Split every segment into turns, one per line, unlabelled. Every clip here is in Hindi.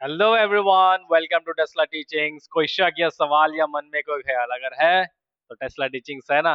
Hello everyone, welcome to Tesla teachings. कोई शक या सवाल या मन में कोई ख्याल अगर है तो टेस्ला टीचिंग्स है ना।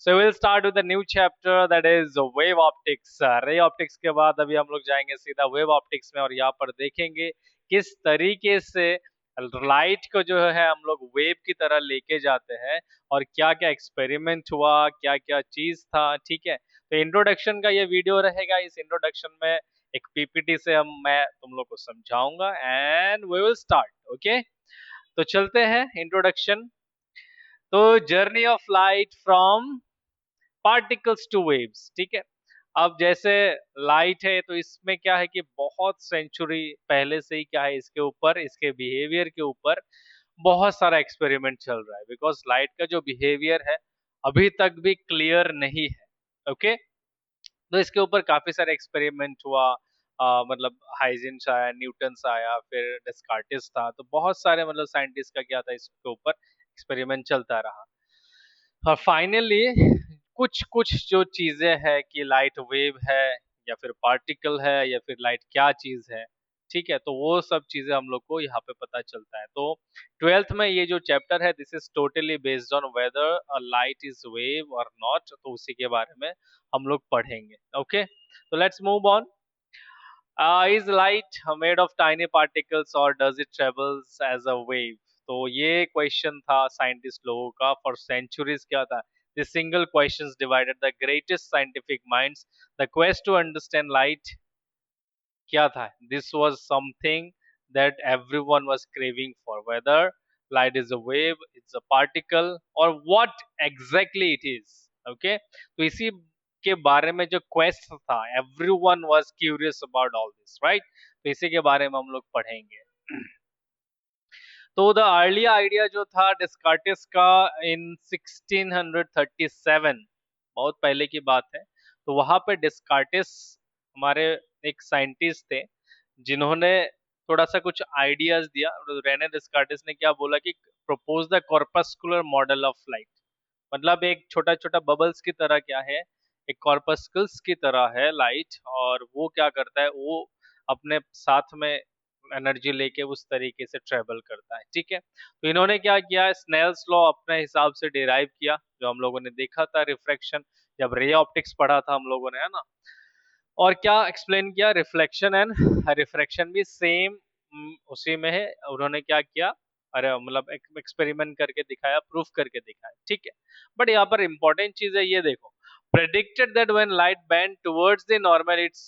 So will start with the new chapter that is wave optics. Ray optics के बाद अभी हम लोग जाएंगे सीधा वेव ऑप्टिक्स में और यहाँ पर देखेंगे किस तरीके से लाइट को जो है हम लोग वेव की तरह लेके जाते हैं और क्या क्या एक्सपेरिमेंट हुआ, क्या क्या चीज था। ठीक है, तो इंट्रोडक्शन का ये वीडियो रहेगा। इस इंट्रोडक्शन में एक पीपीटी से मैं तुम लोग को समझाऊंगा and we will start. Okay, तो चलते हैं इंट्रोडक्शन। तो journey of light from particles to waves. ठीक है, अब जैसे लाइट है तो इसमें क्या है कि बहुत सेंचुरी पहले से ही क्या है, इसके ऊपर, इसके बिहेवियर के ऊपर बहुत सारा एक्सपेरिमेंट चल रहा है। बिकॉज लाइट का जो बिहेवियर है अभी तक भी क्लियर नहीं है। ओके, तो इसके ऊपर काफी सारे एक्सपेरिमेंट हुआ। मतलब हाइजेंस आया, न्यूटन्स आया, फिर डेस्कार्टिस था, तो बहुत सारे मतलब साइंटिस्ट का क्या था, इसके ऊपर एक्सपेरिमेंट चलता रहा। और फाइनली कुछ कुछ जो चीजें हैं कि लाइट वेव है या फिर पार्टिकल है या फिर लाइट क्या चीज है, ठीक है, तो वो सब चीजें हम लोग को यहाँ पे पता चलता है। तो ट्वेल्थ में ये जो चैप्टर है this is totally based on whether a light is wave और नॉट, तो उसी के बारे में हम लोग पढ़ेंगे। ओके, तो let's move on. Is light made of tiny particles or does it travels as a wave? तो ये क्वेश्चन था साइंटिस्ट लोगों का फॉर सेंचुरीज। क्या था, this single questions divided the greatest scientific minds. The quest to understand light क्या था, this was something that everyone was craving for, weather light is a wave, it's a particle और what exactly it is. Okay, तो इसी के बारे में जो क्वेस्ट था, everyone was curious about all this, right. तो इसी के बारे में हम लोग पढ़ेंगे। तो द अर्ली आइडिया जो था डिस्कार्टिस का इन 1637, बहुत पहले की बात है। तो वहां पे डिस्कार्टिस हमारे एक साइंटिस्ट थे जिन्होंने थोड़ा सा कुछ आइडियाज दिया। रेने डिस्कार्टिस ने क्या बोला कि propose the corpuscular model of light. मतलब एक छोटा छोटा बबल्स की तरह क्या है, एक कॉर्पस्कल्स की तरह है लाइट, और वो क्या करता है, वो अपने साथ में एनर्जी लेके उस तरीके से ट्रेवल करता है। ठीक है, तो इन्होंने क्या किया, स्नेल्स लॉ अपने हिसाब से डिराइव किया, जो हम लोगों ने देखा था रिफ्रैक्शन, जब रे ऑप्टिक्स पढ़ा था हम लोगों ने, है ना। और क्या एक्सप्लेन किया, रिफ्लेक्शन एंड रिफ्रैक्शन भी सेम उसी में है। उन्होंने क्या किया, अरे मतलब एक एक्सपेरिमेंट करके दिखाया, प्रूफ करके दिखाया। ठीक है, बट यहाँ पर इंपॉर्टेंट चीज है, ये देखो, predicted that when light bend towards the normal its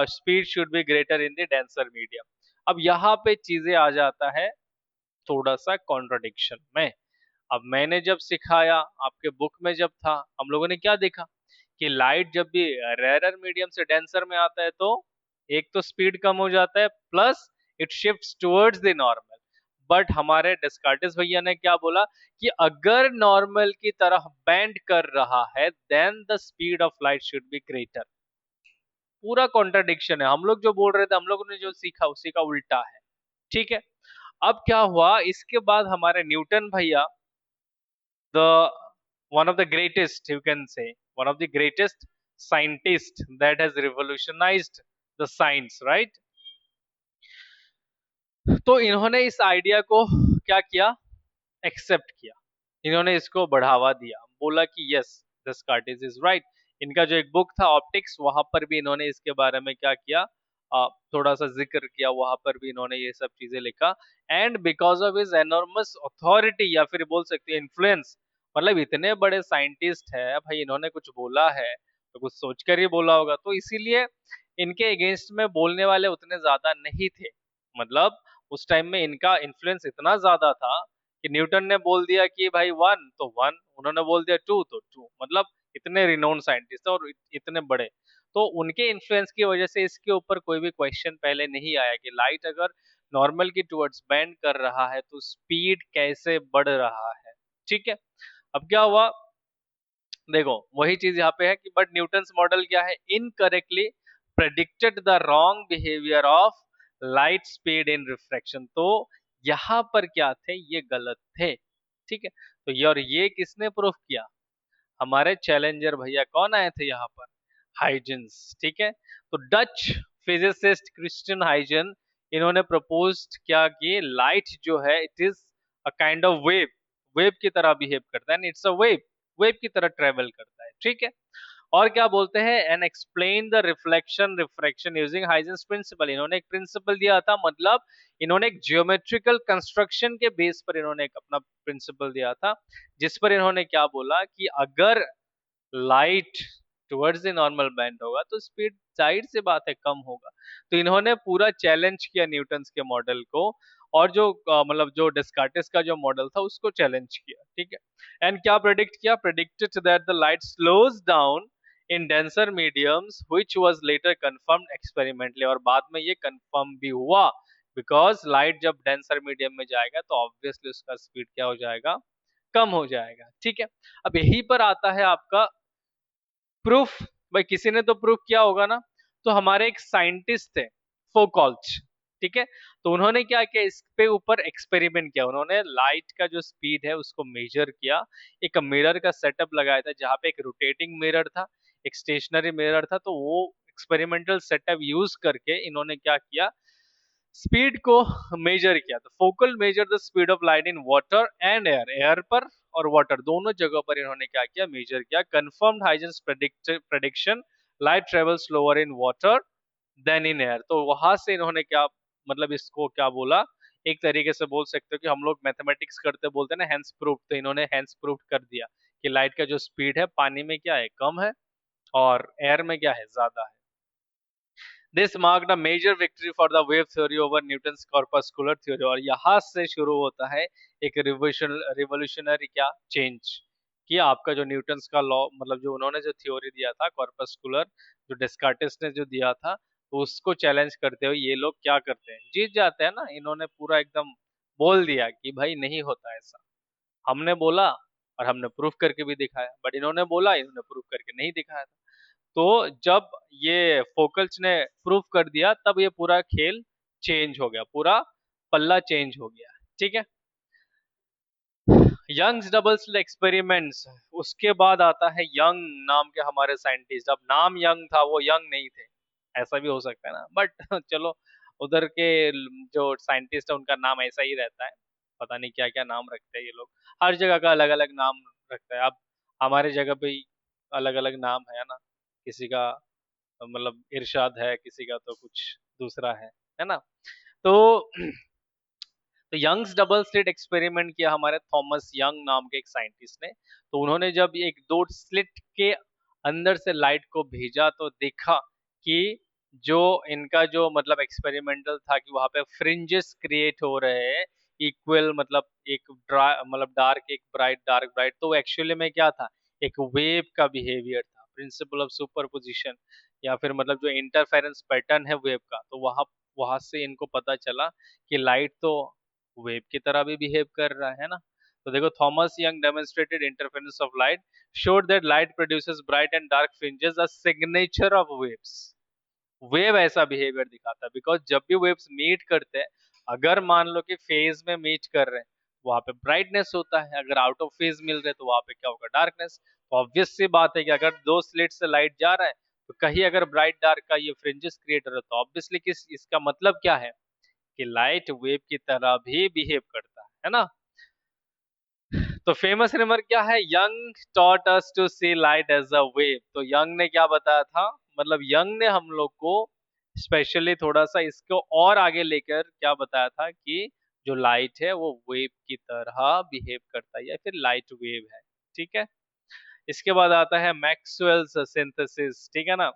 speed should be greater in the denser medium। अब यहाँ पे चीजें आ जाता है थोड़ा सा कॉन्ट्रडिक्शन में। अब मैंने जब सिखाया, आपके बुक में जब था, हम लोगों ने क्या देखा कि लाइट जब भी रेयर मीडियम से डेंसर में आता है तो एक तो स्पीड कम हो जाता है, plus it shifts towards the normal. But हमारे डिस्कार्टिस भैया ने क्या बोला कि अगर नॉर्मल की तरह बेंड कर रहा है then the speed of light should be greater. पूरा कॉन्ट्रडिक्शन है, हम लोग जो बोल रहे थे, हम लोगों ने जो सीखा उसी का उल्टा है। ठीक है, अब क्या हुआ, इसके बाद हमारे न्यूटन भैया, the one of the greatest, you can say one of the greatest scientist that has revolutionized the science, right। तो इन्होंने इस आइडिया को क्या किया, एक्सेप्ट किया। इन्होंने इसको बढ़ावा दिया, बोला कि यस डेस्कार्टिस इज राइट। इनका जो एक बुक था ऑप्टिक्स, वहां पर भी इन्होंने इसके बारे में क्या किया, थोड़ा सा जिक्र किया, वहां पर भी इन्होंने ये सब चीजें लिखा। And because of his enormous authority या फिर बोल सकते हैं इन्फ्लुएंस, मतलब इतने बड़े साइंटिस्ट है भाई, इन्होंने कुछ बोला है तो कुछ सोचकर ही बोला होगा, तो इसीलिए इनके अगेंस्ट में बोलने वाले उतने ज्यादा नहीं थे। मतलब उस टाइम में इनका इन्फ्लुएंस इतना ज्यादा था कि न्यूटन ने बोल दिया कि भाई वन तो वन, उन्होंने बोल दिया टू तो टू। मतलब इतने रिनोन साइंटिस्ट और इतने बड़े, तो उनके इन्फ्लुएंस की वजह से इसके ऊपर कोई भी क्वेश्चन पहले नहीं आया कि लाइट अगर नॉर्मल की टुवर्ड्स बेंड कर रहा है तो स्पीड कैसे बढ़ रहा है। ठीक है, अब क्या हुआ, देखो वही चीज यहाँ पे है कि बट न्यूटन्स मॉडल क्या है, incorrectly predicted the wrong behaviour of light speed in refraction. तो यहाँ पर क्या थे, ये गलत थे। ठीक है, तो ये, और ये किसने प्रूफ किया, हमारे चैलेंजर भैया कौन आए थे यहाँ पर, हाइजेंस। ठीक है, तो डच फिजिसिस्ट क्रिस्टियन हाइजन, इन्होंने प्रपोज्ड क्या कि लाइट जो है it is a kind of wave, wave की तरह बिहेव करता है, इट्स अ वेव, वेव की तरह ट्रेवल करता है, ठीक है। और क्या बोलते हैं, and explain the reflection refraction using Huygens principle, इन्होंने एक प्रिंसिपल दिया था, मतलब इन्होंने एक जियोमेट्रिकल कंस्ट्रक्शन के बेस पर इन्होंने एक अपना प्रिंसिपल दिया था, जिस पर इन्होंने क्या बोला कि अगर light towards the normal band होगा तो स्पीड जाहिर सी बात है कम होगा। तो इन्होंने पूरा चैलेंज किया न्यूटन्स के मॉडल को, और जो मतलब जो डेस्कार्टिस का जो मॉडल था उसको चैलेंज किया, ठीक है। एंड क्या प्रेडिक्ट किया, predicted that the light slows down in denser mediums which was later confirmed experimentally, और बाद में ये कंफर्म भी हुआ, बिकॉज लाइट जब डेंसर मीडियम में जाएगा तो ऑब्वियसली उसका स्पीड क्या हो जाएगा, कम हो जाएगा, ठीक है। अब यहीं पर आता है आपका प्रूफ, भाई किसी ने तो प्रूफ किया होगा ना। तो हमारे एक साइंटिस्ट थे फोकॉल्च, ठीक है। तो उन्होंने क्या किया, इस पे ऊपर एक्सपेरिमेंट किया, उन्होंने लाइट का जो स्पीड है उसको मेजर किया, एक मिरर का सेटअप लगाया था जहां पे एक रोटेटिंग मिरर था, एक स्टेशनरी मिरर था। तो वो एक्सपेरिमेंटल सेटअप यूज करके इन्होंने क्या किया, स्पीड को मेजर किया। तो focal measure the speed of light in water and air, air पर और वाटर दोनों जगह पर इन्होंने क्या किया, मेजर किया। Confirmed Huygens prediction, light travel slower in water than in air. तो वहां से इन्होंने क्या, मतलब इसको क्या बोला, एक तरीके से बोल सकते हो कि हम लोग मैथमेटिक्स करते बोलते हैं ना हैंस प्रूफ, तो इन्होंने हैंस प्रूफ कर दिया कि लाइट का जो स्पीड है पानी में क्या है, कम है, और एयर में क्या है, ज्यादा है। This marked a major victory for the wave theory over Newton's corpuscular theory, और यहाँ से शुरू होता है एक रिवोल्यूशनरी क्या चेंज, कि आपका जो न्यूटन्स का लॉ, मतलब जो उन्होंने जो थ्योरी दिया था कॉर्पस्कुलर, जो डेस्कार्टिस ने जो दिया था, तो उसको चैलेंज करते हुए ये लोग क्या करते हैं, जीत जाते हैं ना, इन्होंने पूरा एकदम बोल दिया कि भाई नहीं होता ऐसा, हमने बोला और हमने प्रूफ करके भी दिखाया, बट इन्होंने बोला, इन्होंने प्रूफ करके नहीं दिखाया। तो जब ये फोकल्स ने प्रूफ कर दिया तब ये पूरा खेल चेंज हो गया, पूरा पल्ला चेंज हो गया, ठीक है। यंग्स डबल स्लिट एक्सपेरिमेंट्स, उसके बाद आता है यंग नाम के हमारे साइंटिस्ट। अब नाम यंग था, वो यंग नहीं थे, ऐसा भी हो सकता है ना, बट चलो उधर के जो साइंटिस्ट है उनका नाम ऐसा ही रहता है, पता नहीं क्या क्या नाम रखते हैं ये लोग, हर जगह का अलग अलग नाम रखता है। अब हमारे जगह पे अलग अलग नाम है ना, किसी का मतलब इरशाद है, किसी का तो कुछ दूसरा है ना। तो तो यंग्स डबल स्लिट एक्सपेरिमेंट किया हमारे थॉमस यंग नाम के एक साइंटिस्ट ने। तो उन्होंने जब एक दो स्लिट के अंदर से लाइट को भेजा तो देखा कि जो इनका जो मतलब एक्सपेरिमेंटल था कि वहां पे फ्रिंजेस क्रिएट हो रहे हैं इक्वल, मतलब एक मतलब डार्क एक ब्राइट, डार्क ब्राइट, तो एक्चुअली में क्या था, एक वेव का बिहेवियर था, प्रिंसिपल ऑफ सुपरपोजिशन, या फिर मतलब जो इंटरफेरेंस पैटर्न है वेव का। तो वहां वहां से इनको पता चला कि लाइट तो वेव की तरह भी बिहेव कर रहा है ना। तो देखो, Thomas young demonstrated interference of light, showed that light produces bright and dark fringes, a signature of waves। Wave ऐसा बिहेवियर दिखाता है, बिकॉज जब भी वेव्स मीट करते हैं, अगर मान लो कि फेज में मीट कर रहे हैं, वहां पे ब्राइटनेस होता है, अगर आउट ऑफ फेज मिल रहे हैं तो वहां पे क्या होगा, डार्कनेस। तो ऑब्वियस सी बात है कि अगर दो स्लिट से लाइट जा रहा है तो कहीं अगर ब्राइट डार्क का ये फ्रिंजेस क्रिएट हो रहा है, तो ऑब्वियसली किस इसका मतलब क्या है कि लाइट वेव की तरह भी बिहेव करता है ना। तो फेमस रिमर क्या है, Young taught us to see light as a wave. तो यंग ने क्या बताया था, मतलब यंग ने हम लोग को स्पेशली थोड़ा सा इसको और आगे लेकर क्या बताया था कि जो लाइट है वो वेव की तरह बिहेव करता है, या फिर लाइट वेव है, ठीक है। इसके बाद आता है मैक्सवेल्स सिंथेसिस, ठीक है ना।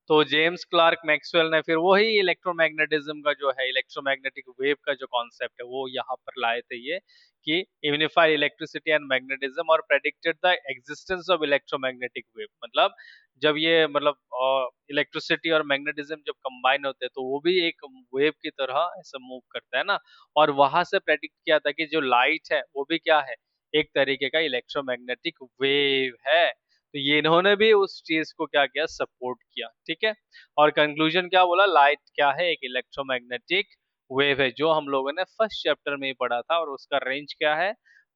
तो जेम्स क्लार्क मैक्सवेल ने फिर वही इलेक्ट्रोमैग्नेटिज्म का जो है, इलेक्ट्रोमैग्नेटिक वेव का जो कॉन्सेप्ट है वो यहाँ पर लाए थे, ये कि यूनिफाई इलेक्ट्रिसिटी एंड मैग्नेटिज्म और predicted the existence of electromagnetic wave. मतलब जब ये मतलब इलेक्ट्रिसिटी और मैग्नेटिज्म जब कंबाइन होते हैं तो वो भी एक वेव की तरह ऐसा मूव करता है ना। और वहां से प्रेडिक्ट किया था कि जो लाइट है वो भी क्या है, एक तरीके का इलेक्ट्रोमैग्नेटिक वेव है। तो ये इन्होंने भी उस चीज को क्या किया, सपोर्ट किया, ठीक है। और कंक्लूजन क्या बोला, लाइट क्या है, एक इलेक्ट्रोमैग्नेटिक वेव है, जो हम लोगों ने फर्स्ट चैप्टर में ही पढ़ा था, और उसका रेंज क्या है,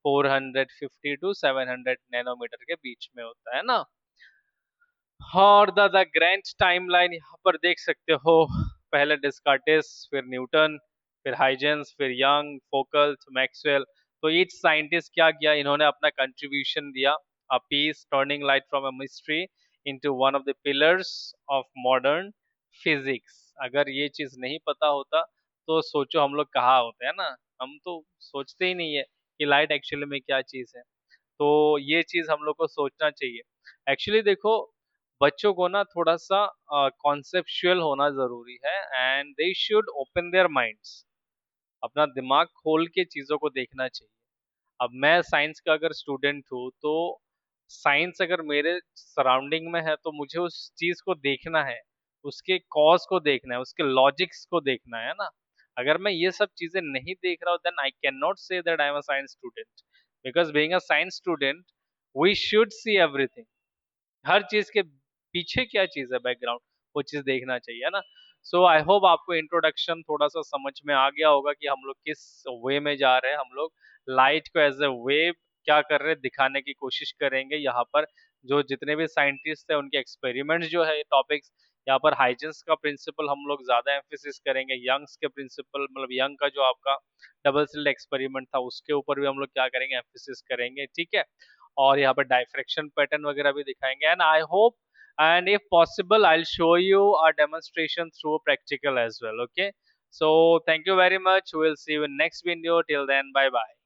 450 टू 700 नैनोमीटर के बीच में होता है ना। और द ग्रैंड टाइमलाइन यहाँ पर देख सकते हो, पहले डिस्कार्टिस, फिर न्यूटन, फिर हाइजेंस, फिर यंग, फोकल्ट, मैक्सवेल। तो ईच साइंटिस्ट क्या किया, इन्होंने अपना कंट्रीब्यूशन दिया, a piece turning light from a mystery into one of the pillars of modern physics. अगर ये चीज नहीं पता होता तो सोचो हम लोग कहाँ होते हैं ना। हम तो सोचते ही नहीं है कि लाइट एक्चुअली में क्या चीज है। तो ये चीज हम लोग को सोचना चाहिए। एक्चुअली देखो, बच्चों को ना थोड़ा सा कॉन्सेप्चुअल होना जरूरी है, and they should open their minds. अपना दिमाग खोल के चीजों को देखना चाहिए। अब मैं साइंस का अगर स्टूडेंट हूँ तो साइंस अगर मेरे सराउंडिंग में है तो मुझे उस चीज को देखना है, उसके कॉज को देखना है, उसके लॉजिक्स को देखना है ना। अगर मैं ये सब चीजें नहीं देख रहा हूँ then I can not say that I am a science student, because being a science student we should see everything. हर चीज के पीछे क्या चीज है बैकग्राउंड, वो चीज देखना चाहिए ना। सो आई होप आपको इंट्रोडक्शन थोड़ा सा समझ में आ गया होगा कि हम लोग किस वे में जा रहे हैं। हम लोग लाइट को एज ए वेव क्या कर रहे हैं दिखाने की कोशिश करेंगे यहाँ पर। जो जितने भी साइंटिस्ट हैं उनके एक्सपेरिमेंट्स जो है टॉपिक्स, यहाँ पर हाइजेंस का प्रिंसिपल हम लोग ज्यादा एम्फेसिस करेंगे, यंग्स के प्रिंसिपल मतलब यंग का जो आपका डबल स्लिट एक्सपेरिमेंट था उसके ऊपर भी हम लोग क्या करेंगे, एम्फेसिस करेंगे, ठीक है। और यहाँ पर डाइफ्रैक्शन पैटर्न वगैरह भी दिखाएंगे, and I hope and if possible I'll show you a demonstration through practical as well. Okay, so thank you very much, we'll see you in next video. Till then, bye bye.